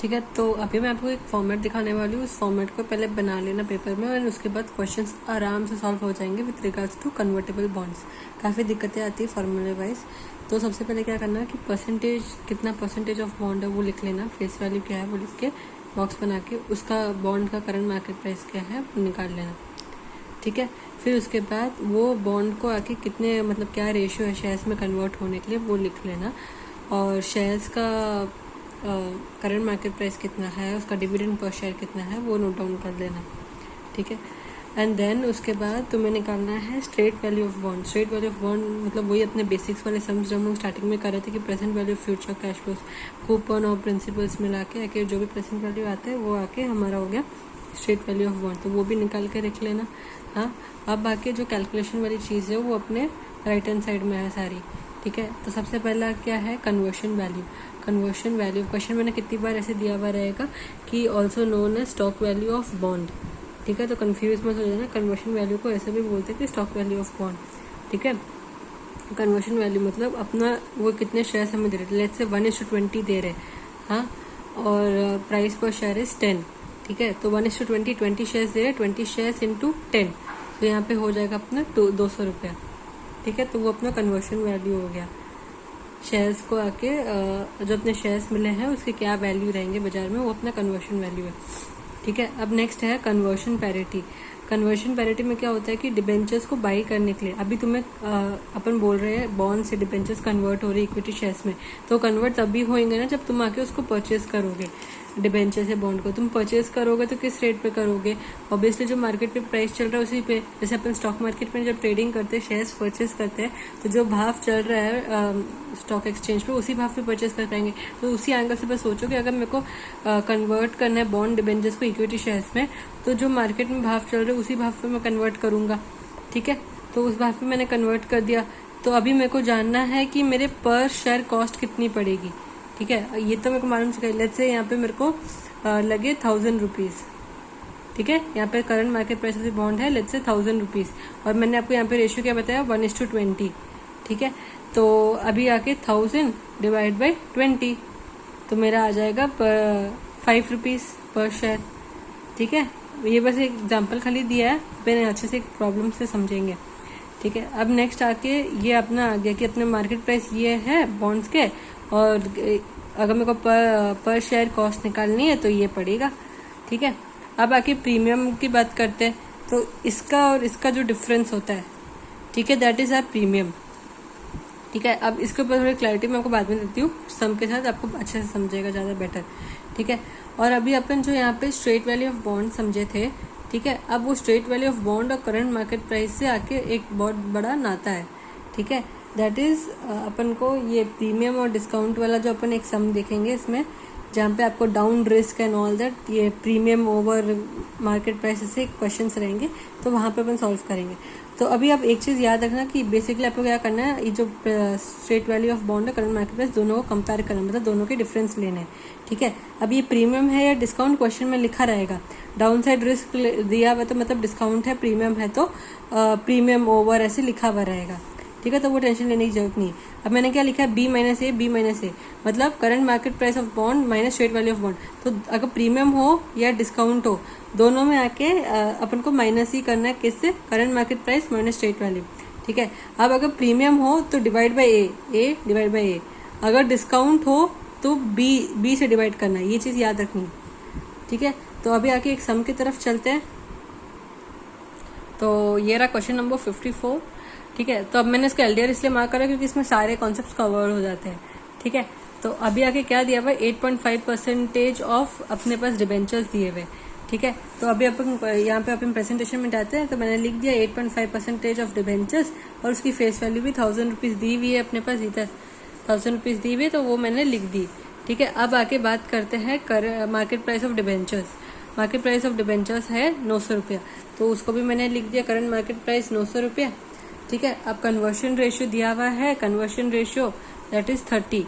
ठीक है, तो अभी मैं आपको एक फॉर्मेट दिखाने वाली हूँ। उस फॉर्मेट को पहले बना लेना पेपर में और उसके बाद क्वेश्चंस आराम से सॉल्व हो जाएंगे with regards to convertible bonds. काफ़ी दिक्कतें आती है फॉर्मूले वाइज। तो सबसे पहले क्या करना है कि परसेंटेज, कितना परसेंटेज ऑफ बॉन्ड है वो लिख लेना, फेस वैल्यू क्या है वो लिख के बॉक्स बना के उसका बॉन्ड का करंट मार्केट प्राइस क्या है वो निकाल लेना। ठीक है, फिर उसके बाद वो बॉन्ड को आके कितने मतलब क्या रेशियो है शेयर्स में कन्वर्ट होने के लिए वो लिख लेना, और शेयर्स का करंट मार्केट प्राइस कितना है, उसका डिविडेंड पर शेयर कितना है वो नोट डाउन कर लेना। ठीक है, एंड देन उसके बाद तुम्हें निकालना है straight value of bond. Straight value of bond मतलब वही अपने बेसिक्स वाले सम्स जो हम लोग स्टार्टिंग में कर रहे थे कि present value of future cash flows, coupon और प्रिंसिपल्स मिला के आके जो भी प्रेजेंट वैल्यू आता है वो आके हमारा हो गया स्ट्रेट वैल्यू ऑफ बॉन्ड। तो वो भी निकाल के रख लेना। हाँ, अब बाकी जो कैलकुलेशन वाली चीज़ है वो अपने राइट हैंड साइड में है सारी। ठीक है, तो सबसे पहला क्या है conversion value. Conversion value question मैंने कितनी बार ऐसे दिया हुआ रहेगा कि also known as stock value of bond. ठीक है, तो कंफ्यूज मत हो जाना, कन्वर्शन वैल्यू को ऐसे भी बोलते हैं कि स्टॉक वैल्यू ऑफ बॉन्ड। ठीक है, कन्वर्शन वैल्यू मतलब अपना वो कितने शेयर्स हमें दे रहे, लेट्स से 1:20 दे रहे। हाँ, और प्राइस पर शेयर इज 10। ठीक है, तो 1:20 20 शेयर्स दे रहे, 20 शेयर्स इंटू 10, तो यहाँ पे हो जाएगा अपना 200 रुपया। ठीक है, तो वो अपना कन्वर्शन वैल्यू हो गया। शेयर्स को आके जो अपने शेयर्स मिले हैं उसके क्या वैल्यू रहेंगे बाजार में, वो अपना कन्वर्शन वैल्यू है। ठीक है, अब नेक्स्ट है कन्वर्शन पैरिटी। कन्वर्शन पैरिटी में क्या होता है कि डिबेंचर्स को बाई करने के लिए अभी तुम्हें अपन बोल रहे हैं बॉन्ड से डिबेंचर्स कन्वर्ट हो रही इक्विटी शेयर्स में, तो कन्वर्ट तभी होंगे ना जब तुम आके उसको परचेज करोगे। डिबेंचर से बॉन्ड को तुम परचेज करोगे तो किस रेट पे करोगे, ऑब्वियसली जो मार्केट पे प्राइस चल रहा है उसी पे। जैसे अपन स्टॉक मार्केट में जब ट्रेडिंग करते हैं शेयर्स परचेज करते हैं तो जो भाव चल रहा है स्टॉक एक्सचेंज पे उसी भाव पे परचेज कर पाएंगे। तो उसी एंगल से बस सोचो कि अगर मेरे को कन्वर्ट करना है बॉन्ड डिबेंचर्स को इक्विटी शेयर्स में, तो जो मार्केट में भाव चल रहा है उसी भाव पे मैं कन्वर्ट करूंगा। ठीक है, तो उस भाव पे मैंने कन्वर्ट कर दिया। तो अभी मेरे को जानना है कि मेरे पर शेयर कॉस्ट कितनी पड़ेगी। ठीक है, ये तो मेरे को मालूम चुका है। लेट्स से यहाँ पे मेरे को लगे 1000 रुपीज। ठीक है, यहाँ पे current market price of bond है लेट्स से 1000 रुपीज, और मैंने आपको यहाँ पे रेशियो क्या बताया 1:20। ठीक है, तो अभी आके 1000 डिवाइड बाई 20, तो मेरा आ जाएगा 5 रुपीज पर शेयर। ठीक है, ये बस एक एग्जाम्पल खाली दिया है, मैंने अच्छे से प्रॉब्लम से समझेंगे। ठीक है, अब नेक्स्ट आके ये अपना आ गया कि अपने मार्केट प्राइस ये है बॉन्ड्स के, और अगर मेरे को पर शेयर कॉस्ट निकालनी है तो ये पड़ेगा। ठीक है, अब आके प्रीमियम की बात करते हैं, तो इसका और इसका जो डिफरेंस होता है, ठीक है, दैट इज आर प्रीमियम। ठीक है, अब इसके ऊपर थोड़ी क्लैरिटी मैं आपको बाद में देती हूँ सम के साथ, आपको अच्छे से समझेगा ज़्यादा बेटर। ठीक है, और अभी अपन जो यहाँ पे स्ट्रेट वैल्यू ऑफ बॉन्ड समझे थे, ठीक है, अब वो स्ट्रेट वैल्यू ऑफ बॉन्ड और करंट मार्केट प्राइस से आके एक बहुत बड़ा नाता है। ठीक है, दैट इज अपन को ये प्रीमियम और डिस्काउंट वाला जो अपन एक सम देखेंगे इसमें, जहाँ पे आपको down risk and all that, ये प्रीमियम ओवर मार्केट प्राइस से क्वेश्चंस रहेंगे, तो वहाँ पे अपन सॉल्व करेंगे। तो अभी आप एक चीज़ याद रखना कि बेसिकली आपको क्या करना है, ये जो स्ट्रेट वैल्यू ऑफ बॉन्ड है करंट मार्केट प्राइस दोनों को कंपेयर करना, मतलब दोनों के डिफरेंस लेने हैं। ठीक है, अब ये प्रीमियम है या डिस्काउंट क्वेश्चन में लिखा रहेगा, डाउन साइड रिस्क दिया हुआ तो मतलब डिस्काउंट है, प्रीमियम है तो प्रीमियम ओवर ऐसे लिखा हुआ रहेगा। ठीक है, तो वो टेंशन लेने की जरूरत नहीं। अब मैंने क्या लिखा है B - A, मतलब current market price of bond minus straight value of bond. तो अगर प्रीमियम हो या डिस्काउंट हो, दोनों में आके अपन को माइनस ही करना है, किससे, current market price minus straight value. ठीक है, अब अगर प्रीमियम हो तो divide by A divide by A, अगर डिस्काउंट हो तो B से डिवाइड करना है, ये चीज़ याद रखनी है। ठीक है, तो अभी आके एक सम की तरफ चलते हैं। तो ये रहा क्वेश्चन नंबर 54। ठीक है, तो अब मैंने इसको LDR इसलिए मार्क करा क्योंकि इसमें सारे कॉन्सेप्ट्स कवर हो जाते हैं। ठीक है, तो अभी आके क्या दिया हुआ है, 8.5% ऑफ अपने पास डिबेंचर्स दिए हुए। ठीक है, तो अभी अपन यहाँ पे अपन प्रेजेंटेशन में जाते हैं, तो मैंने लिख दिया 8.5% ऑफ डिबेंचर्स, और उसकी फेस वैल्यू भी 1000 रुपीज दी हुई है अपने पास, इधर 1000 रुपीज दी हुई है, तो वो मैंने लिख दी। ठीक है, अब आके बात करते हैं market price of debentures. Market price of debentures है 900 रुपया, तो उसको भी मैंने लिख दिया करंट मार्केट प्राइस 900 रुपया। ठीक है, अब कन्वर्शन रेशियो दिया हुआ है, कन्वर्शन रेशियो दैट इज 30।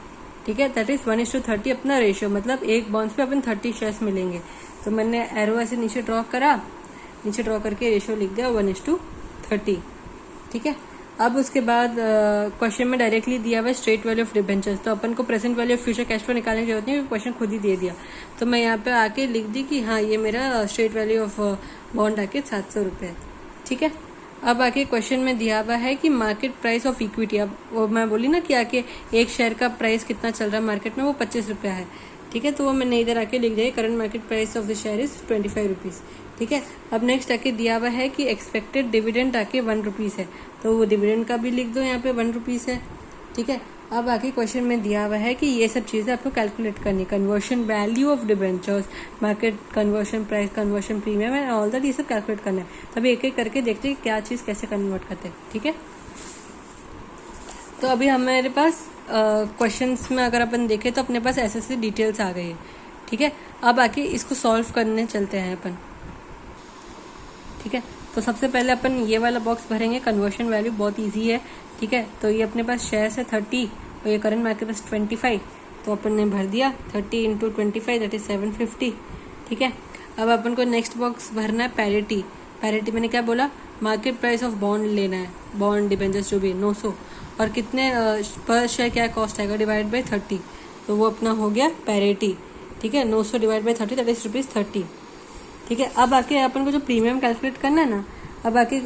ठीक है, दैट इज 1:30 अपना रेशियो, मतलब एक बॉन्ड्स पे अपन 30 शेयर्स मिलेंगे। तो मैंने एरो ऐसे नीचे ड्रॉ करा, नीचे ड्रॉ करके रेशियो लिख दिया 1:30। ठीक है, अब उसके बाद क्वेश्चन में डायरेक्टली दिया हुआ है स्ट्रेट वैल्यू ऑफ डिबेंचर्स, तो अपन को present value of future cash flow निकालने की जरूरत नहीं, क्वेश्चन खुद ही दे दिया। तो मैं यहाँ पे आके लिख दी कि हाँ ये मेरा स्ट्रेट वैल्यू ऑफ बॉन्ड आके 700 रुपये है। ठीक है, अब आके क्वेश्चन में दिया हुआ है कि मार्केट प्राइस ऑफ इक्विटी, अब वो मैं बोली ना कि आके एक शेयर का प्राइस कितना चल रहा है मार्केट में, वो 25 रुपया है। ठीक है, तो वो मैंने इधर आके लिख दिया current market price of the share is 25 rupees. ठीक है, अब नेक्स्ट आके दिया हुआ है कि एक्सपेक्टेड डिविडेंड आके 1 रुपीज़ है, तो वो डिविडेंड का भी लिख दो यहाँ पे 1 रुपीज़ है। ठीक है, अब आगे क्वेश्चन में दिया हुआ है कि ये सब चीज़ें आपको कैलकुलेट करनी, conversion value of debentures, market conversion price, conversion premium and all that, ये सब कैलकुलेट करना है। तभी एक एक करके देखते हैं क्या चीज़ कैसे कन्वर्ट करते हैं। ठीक है, तो अभी हमारे पास क्वेश्चंस में अगर अपन देखें तो अपने पास ऐसे डिटेल्स आ गई है। ठीक है, अब आके इसको सॉल्व करने चलते हैं अपन। ठीक है, तो सबसे पहले अपन ये वाला बॉक्स भरेंगे, कन्वर्शन वैल्यू बहुत इजी है। ठीक है, तो ये अपने पास शेयर्स है 30 और ये करंट मार्केट पास 25, तो अपन ने भर दिया 30 इंटू 25 दैट इज 750। ठीक है, अब अपन को नेक्स्ट बॉक्स भरना है पैरिटी। पैरिटी मैंने क्या बोला, मार्केट प्राइस ऑफ बॉन्ड लेना है, बॉन्ड डिबेंचर्स जो भी 900, और कितने पर शेयर क्या कॉस्ट आएगा डिवाइड बाई 30, तो वो अपना हो गया पैरिटी। ठीक है, 900 डिवाइड बाई 30 दैट इज ₹30। ठीक है, अब आके अपन को जो प्रीमियम कैलकुलेट करना है ना, अब आके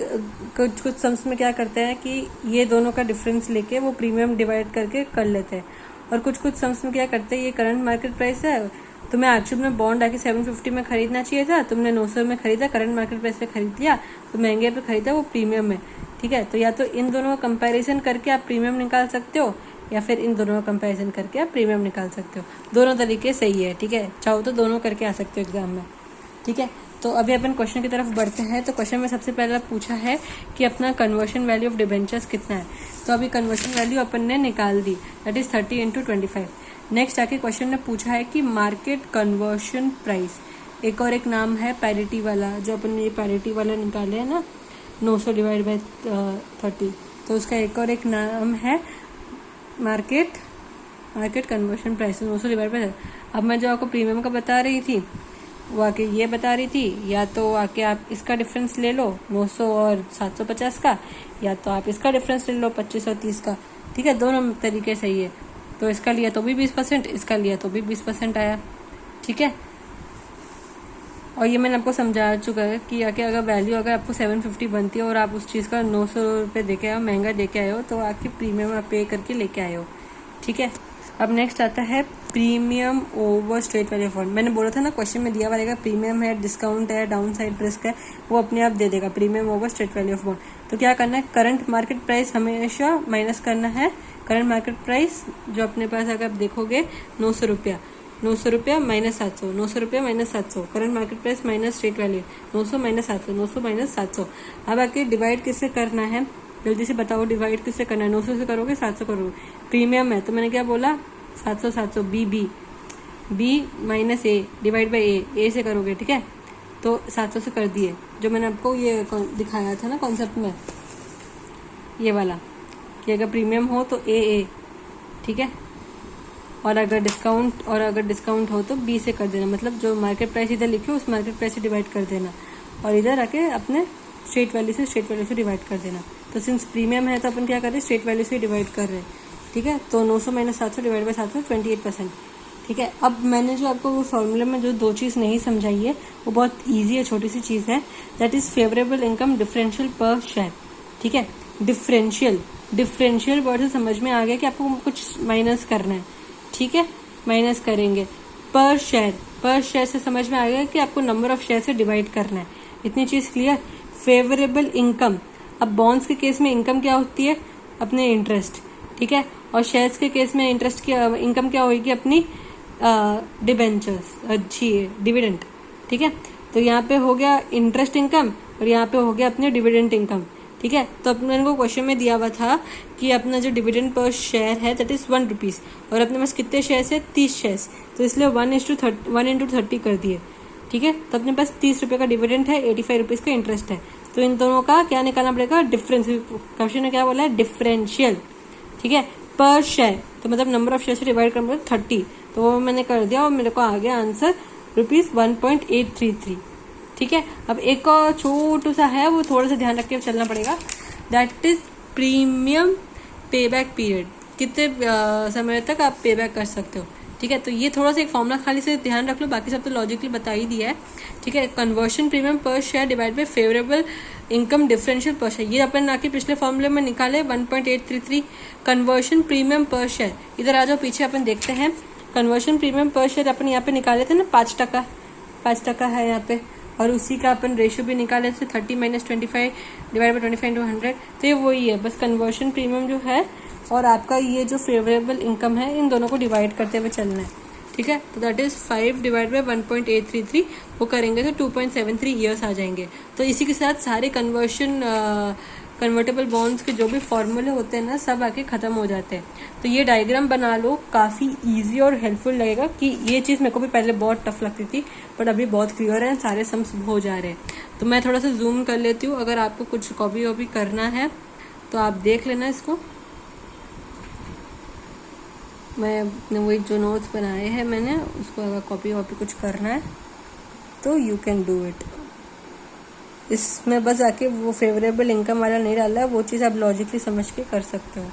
कुछ सम्स में क्या करते हैं कि ये दोनों का डिफरेंस लेके वो प्रीमियम डिवाइड करके कर लेते हैं, और कुछ सम्स में क्या करते हैं, ये करंट मार्केट प्राइस है, तुम्हें एक्चुअल में बॉन्ड आके 750 में खरीदना चाहिए था, तुमने 900 में खरीदा, करंट मार्केट प्राइस पे खरीद लिया, तो महंगे पे खरीदा, वो प्रीमियम में। ठीक है, तो या तो इन दोनों का कंपैरिजन करके आप प्रीमियम निकाल सकते हो, या फिर इन दोनों का कंपैरिजन करके आप प्रीमियम निकाल सकते हो। दोनों तरीके सही है। ठीक है, चाहो तो दोनों करके आ सकते हो एग्जाम में। ठीक है, तो अभी अपन क्वेश्चन की तरफ बढ़ते हैं। तो क्वेश्चन में सबसे पहले पूछा है कि अपना कन्वर्शन वैल्यू ऑफ डिबेंचर्स कितना है, तो अभी कन्वर्शन वैल्यू अपन ने निकाल दी, दैट इज 30 इंटू 25। नेक्स्ट आके क्वेश्चन ने पूछा है कि मार्केट कन्वर्शन प्राइस, एक और एक नाम है पैरिटी वाला, जो अपन ने ये पैरिटी वाला निकाले है ना 900 डिवाइड बाई 30, तो उसका एक और एक नाम है market conversion price 900 divide by 30। अब मैं जो आपको प्रीमियम का बता रही थी वो आके ये बता रही थी, या तो आके आप इसका डिफरेंस ले लो 900 और 750 का, या तो आप इसका डिफरेंस ले लो 25 और 30 का। ठीक है, दोनों तरीके सही है, तो इसका लिया तो भी 20%, इसका लिया तो भी 20% आया। ठीक है, और ये मैंने आपको समझा चुका है कि आके अगर वैल्यू अगर आपको 750 बनती है और आप उस चीज़ का 900 रुपये दे के आए हो, महंगा दे के आए हो, तो आके प्रीमियम आप पे करके लेके आए हो। ठीक है, अब नेक्स्ट आता है premium over straight value of bond. मैंने बोला था ना क्वेश्चन में दिया रहेगा प्रीमियम है, डिस्काउंट है, डाउन साइड रिस्क है, वो अपने आप दे देगा premium over straight value of bond. तो क्या करना है, करंट मार्केट प्राइस हमेशा माइनस करना है, करंट मार्केट प्राइस जो अपने पास अगर आप देखोगे 900 रुपया माइनस 700, 900 रुपया minus 700, current market price minus straight value 900 minus 700, 900 minus 700। अब आके डिवाइड किससे करना है, जल्दी से बताओ, डिवाइड किससे करना है, 900 से करोगे 700 करोगे, प्रीमियम है तो मैंने क्या बोला 700 B minus A divide by A से करोगे। ठीक है, तो 700 से कर दिए, जो मैंने आपको ये दिखाया था ना कॉन्सेप्ट में, ये वाला कि अगर प्रीमियम हो तो ए। ठीक है, और अगर डिस्काउंट हो तो बी से कर देना, मतलब जो मार्केट प्राइस इधर लिखे उस मार्केट प्राइस से डिवाइड कर देना, और इधर आके अपने स्ट्रेट वैल्यू से डिवाइड कर देना। तो सिंस प्रीमियम है तो अपन क्या कर रहे हैं, स्ट्रेट वैल्यू से डिवाइड कर रहे हैं। ठीक है, तो 900 माइनस 700 डिवाइड बाई 700 28%। ठीक है, अब मैंने जो आपको वो फॉर्मूले में जो दो चीज़ नहीं समझाई है वो बहुत ईजी है, छोटी सी चीज़ है, that is favourable income differential पर शेयर। ठीक है, डिफरेंशियल वर्ड से समझ में आ गया कि आपको कुछ माइनस करना है। ठीक है, माइनस करेंगे, पर शेयर से समझ में आ गया कि आपको नंबर ऑफ शेयर से डिवाइड करना है। इतनी चीज क्लियर। फेवरेबल इनकम, अब बॉन्ड्स के केस में इनकम क्या होती है, अपने इंटरेस्ट। ठीक है, और शेयर्स के केस में इंटरेस्ट की इनकम क्या होगी, अपनी डिबेंचर्स, अच्छी डिविडेंड। ठीक है, तो यहाँ पे हो गया इंटरेस्ट इनकम और यहाँ पे हो गया अपने डिविडेंड इनकम। ठीक है, तो अपने को क्वेश्चन में दिया हुआ था कि अपना जो डिविडेंड पर शेयर है दैट इज 1 रुपीज, और अपने पास कितने शेयर्स है, 30 शेयर्स, तो इसलिए 1 इंटू 30 कर दिए। ठीक है, तो अपने पास 30 रुपए का डिविडेंड है, 85 रुपीज का इंटरेस्ट है, तो इन दोनों का क्या निकालना पड़ेगा, डिफरेंस। क्वेश्चन ने क्या बोला है, डिफरेंशियल। ठीक है, पर शेयर तो मतलब नंबर ऑफ शेयर से डिवाइड करना पड़ेगा 30, तो वो मैंने कर दिया और मेरे को आ गया आंसर ₹1.833। ठीक है, अब एक और छोटू सा है, वो थोड़ा सा ध्यान रख के चलना पड़ेगा, दैट इज प्रीमियम पे बैक पीरियड, कितने समय तक आप पे बैक कर सकते हो। ठीक है, तो ये थोड़ा सा एक फॉर्मूला खाली से ध्यान रख लो, बाकी सब तो लॉजिकली बता ही दिया है। ठीक है, कन्वर्शन प्रीमियम पर share divide by favourable income differential पर शेयर, ये अपन आके पिछले फॉर्मूले में निकाले 1.833 कन्वर्शन प्रीमियम पर शेयर। इधर आ जाओ पीछे, अपन देखते हैं कन्वर्शन प्रीमियम पर शेयर अपन यहाँ पे निकाले थे ना 5% है यहाँ पे, और उसी का अपन रेशियो भी निकाले थे 30 - 25 डिवाइड बाई 25/100। तो ये वही है, बस कन्वर्शन प्रीमियम जो है और आपका ये जो फेवरेबल इनकम है, इन दोनों को डिवाइड करते हुए चलना है। ठीक है, तो दैट इज 5 डिवाइड बाई 1.833, वो करेंगे तो 2.73 ईयर्स आ जाएंगे। तो इसी के साथ सारे कन्वर्टेबल बॉन्ड्स के जो भी फॉर्मूले होते हैं ना, सब आके खत्म हो जाते हैं। तो ये डायग्राम बना लो, काफी इजी और हेल्पफुल लगेगा। कि ये चीज मेरे को भी पहले बहुत टफ लगती थी, बट अभी बहुत क्लियर है, सारे सम्स हो जा रहे हैं। तो मैं थोड़ा सा जूम कर लेती हूँ, अगर आपको कुछ कॉपी वॉपी करना है तो आप देख लेना इसको। मैं अपने वही जो नोट्स बनाए हैं मैंने, उसको अगर कॉपी वॉपी कुछ करना है तो यू कैन डू इट। इसमें बस आके वो फेवरेबल इनकम वाला नहीं डाला है, वो चीज़ आप लॉजिकली समझ के कर सकते हो।